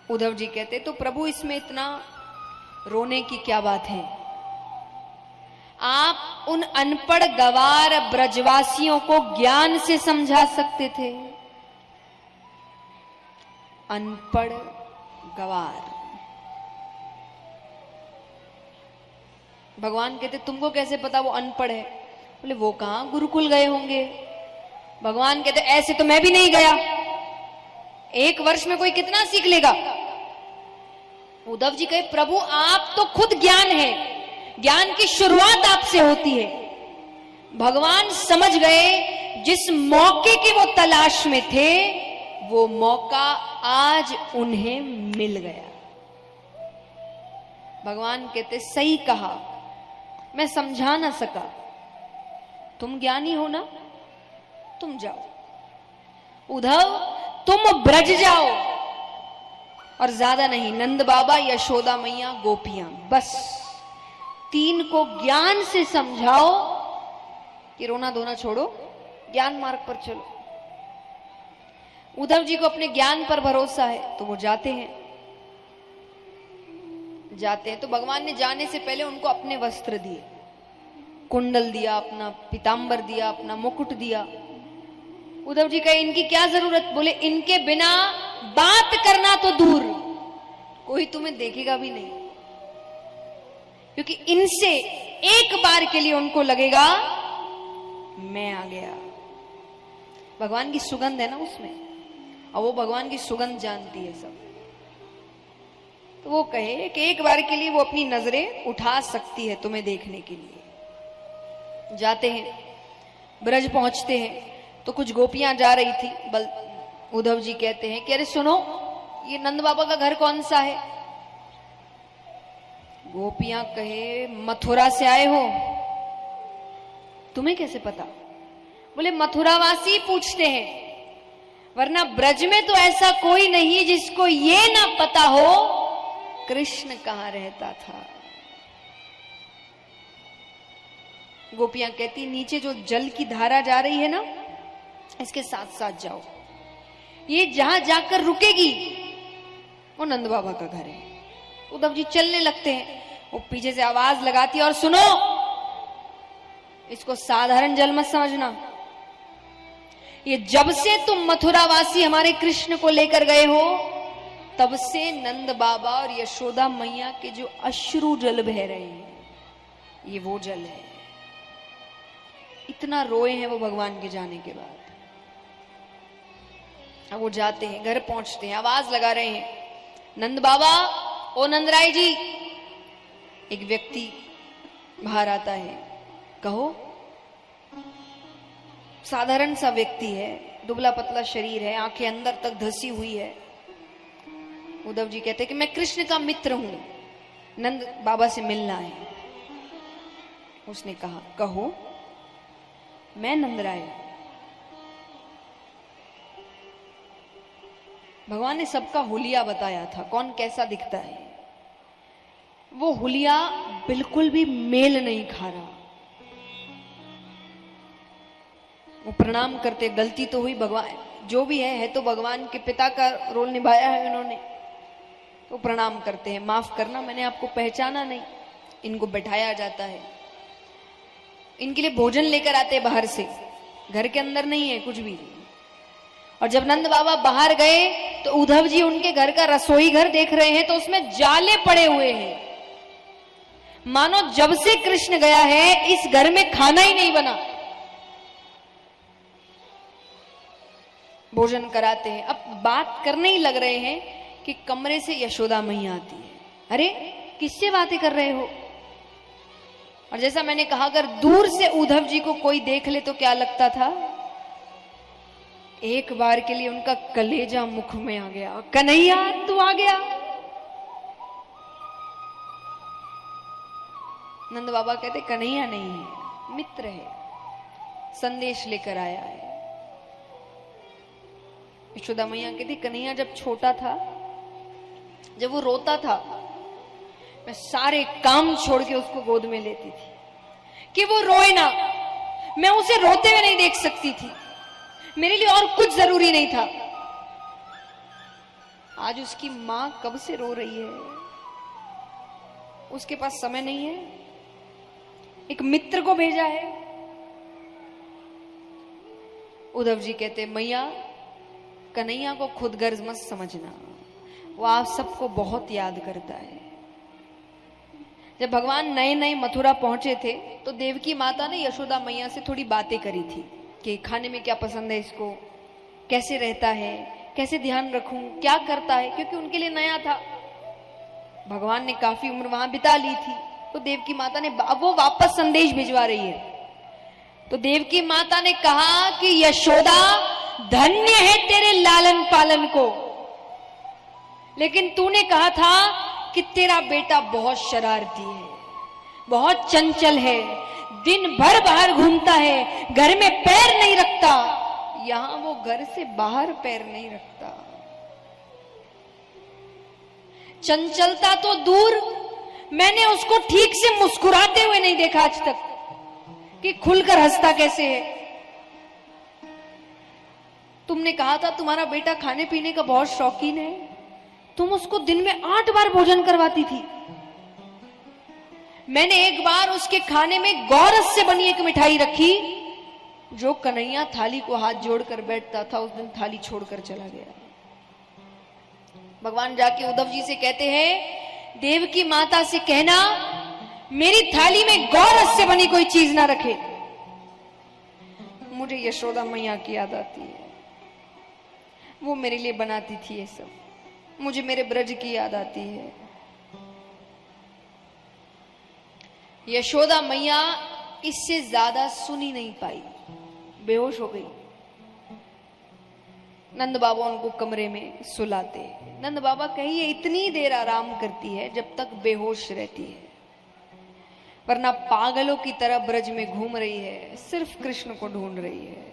उद्धव जी कहते तो प्रभु इसमें इतना रोने की क्या बात है? आप उन अनपढ़ गवार ब्रजवासियों को ज्ञान से समझा सकते थे। अनपढ़ गवार, भगवान कहते तुमको कैसे पता वो अनपढ़ है? बोले वो कहां गुरुकुल गए होंगे। भगवान कहते ऐसे तो मैं भी नहीं गया, 1 वर्ष में कोई कितना सीख लेगा। उद्धव जी कहे प्रभु आप तो खुद ज्ञान है, ज्ञान की शुरुआत आपसे होती है। भगवान समझ गए जिस मौके की वो तलाश में थे वो मौका आज उन्हें मिल गया। भगवान कहते सही कहा, मैं समझा ना सका, तुम ज्ञानी हो ना, तुम जाओ। उद्धव तुम ब्रज जाओ, और ज्यादा नहीं, नंद बाबा, यशोदा मैया, गोपियां, बस 3 को ज्ञान से समझाओ कि रोना धोना छोड़ो, ज्ञान मार्ग पर चलो। उद्धव जी को अपने ज्ञान पर भरोसा है तो वो जाते हैं। तो भगवान ने जाने से पहले उनको अपने वस्त्र दिए, कुंडल दिया, अपना पीतांबर दिया, अपना मुकुट दिया। उद्धव जी कहे इनकी क्या जरूरत? बोले इनके बिना बात करना तो दूर, कोई तुम्हें देखेगा भी नहीं, क्योंकि इनसे एक बार के लिए उनको लगेगा मैं आ गया। भगवान की सुगंध है ना उसमें, और वो भगवान की सुगंध जानती है सब। तो वो कहे कि एक बार के लिए वो अपनी नजरें उठा सकती है तुम्हें देखने के लिए। जाते हैं, ब्रज पहुंचते हैं तो कुछ गोपियां जा रही थी। उद्धव जी कहते हैं कि अरे सुनो, ये नंद बाबा का घर कौन सा है? गोपियां कहे मथुरा से आए हो, तुम्हें कैसे पता? बोले मथुरावासी पूछते हैं, वरना ब्रज में तो ऐसा कोई नहीं जिसको ये ना पता हो कृष्ण कहां रहता था। गोपियां कहती नीचे जो जल की धारा जा रही है ना, इसके साथ साथ जाओ, ये जहां जाकर रुकेगी वो नंद बाबा का घर है। उद्धव जी चलने लगते हैं, वो पीछे से आवाज लगाती है, और सुनो, इसको साधारण जल मत समझना, ये जब से तुम मथुरावासी हमारे कृष्ण को लेकर गए हो तब से नंद बाबा और यशोदा मैया के जो अश्रु जल बह रहे हैं ये वो जल है। इतना रोए हैं वो भगवान के जाने के बाद। अब वो जाते हैं, घर पहुंचते हैं, आवाज लगा रहे हैं नंद बाबा, ओ नंदराय जी। एक व्यक्ति बाहर आता है, कहो। साधारण सा व्यक्ति है, दुबला पतला शरीर है, आंखें अंदर तक धसी हुई है। उद्धव जी कहते हैं कि मैं कृष्ण का मित्र हूं, नंद बाबा से मिलना है। उसने कहा कहो। मैं नंदराय। भगवान ने सबका हुलिया बताया था, कौन कैसा दिखता है। वो हुलिया बिल्कुल भी मेल नहीं खा रहा। वो प्रणाम करते, गलती तो हुई, भगवान जो भी है तो भगवान के पिता का रोल निभाया है उन्होंने, तो प्रणाम करते हैं, माफ करना मैंने आपको पहचाना नहीं। इनको बैठाया जाता है, इनके लिए भोजन लेकर आते बाहर से, घर के अंदर नहीं है कुछ भी। और जब नंद बाबा बाहर गए तो उद्धव जी उनके घर का रसोई घर देख रहे हैं, तो उसमें जाले पड़े हुए हैं, मानो जब से कृष्ण गया है इस घर में खाना ही नहीं बना। भोजन कराते हैं, अब बात करने ही लग रहे हैं कि कमरे से यशोदा मैया आती है। अरे किससे बातें कर रहे हो? और जैसा मैंने कहा, अगर दूर से उद्धव जी को कोई देख ले तो क्या लगता था? एक बार के लिए उनका कलेजा मुख में आ गया, कन्हैया तू आ गया। नंद बाबा कहते कन्हैया नहीं है, मित्र है, संदेश लेकर आया है। यशोदा मैया कहती कन्हैया जब छोटा था, जब वो रोता था, मैं सारे काम छोड़ के उसको गोद में लेती थी कि वो रोए ना। मैं उसे रोते हुए नहीं देख सकती थी, मेरे लिए और कुछ जरूरी नहीं था। आज उसकी मां कब से रो रही है, उसके पास समय नहीं है, एक मित्र को भेजा है। उद्धव जी कहते मैया कन्हैया को खुद गर्ज मत समझना, वो आप सबको बहुत याद करता है। जब भगवान नए नए मथुरा पहुंचे थे तो देवकी माता ने यशोदा मैया से थोड़ी बातें करी थी कि खाने में क्या पसंद है इसको, कैसे रहता है, कैसे ध्यान रखूं, क्या करता है, क्योंकि उनके लिए नया था। भगवान ने काफी उम्र वहां बिता ली थी, तो देवकी माता ने वो वापस संदेश भिजवा रही है। तो देवकी माता ने कहा कि यशोदा धन्य है तेरे लालन पालन को, लेकिन तूने कहा था कि तेरा बेटा बहुत शरारती है, बहुत चंचल है, दिन भर बाहर घूमता है, घर में पैर नहीं रखता। यहां वो घर से बाहर पैर नहीं रखता। चंचलता तो दूर, मैंने उसको ठीक से मुस्कुराते हुए नहीं देखा आज तक कि खुलकर हंसता कैसे है। तुमने कहा था तुम्हारा बेटा खाने पीने का बहुत शौकीन है, तुम उसको दिन में 8 बार भोजन करवाती थी। मैंने एक बार उसके खाने में गौरस से बनी एक मिठाई रखी, जो कन्हैया थाली को हाथ जोड़कर बैठता था उस दिन थाली छोड़कर चला गया। भगवान जाके उद्धव जी से कहते हैं देवकी माता से कहना मेरी थाली में गौरस से बनी कोई चीज ना रखे। मुझे यशोदा मैया की याद आती है, वो मेरे लिए बनाती थी ये सब। मुझे मेरे ब्रज की याद आती है। यशोदा मैया इससे ज्यादा सुन ही नहीं पाई, बेहोश हो गई। नंद बाबा उनको कमरे में सुलाते। नंद बाबा कहिए इतनी देर आराम करती है जब तक बेहोश रहती है, वरना पागलों की तरह ब्रज में घूम रही है, सिर्फ कृष्ण को ढूंढ रही है।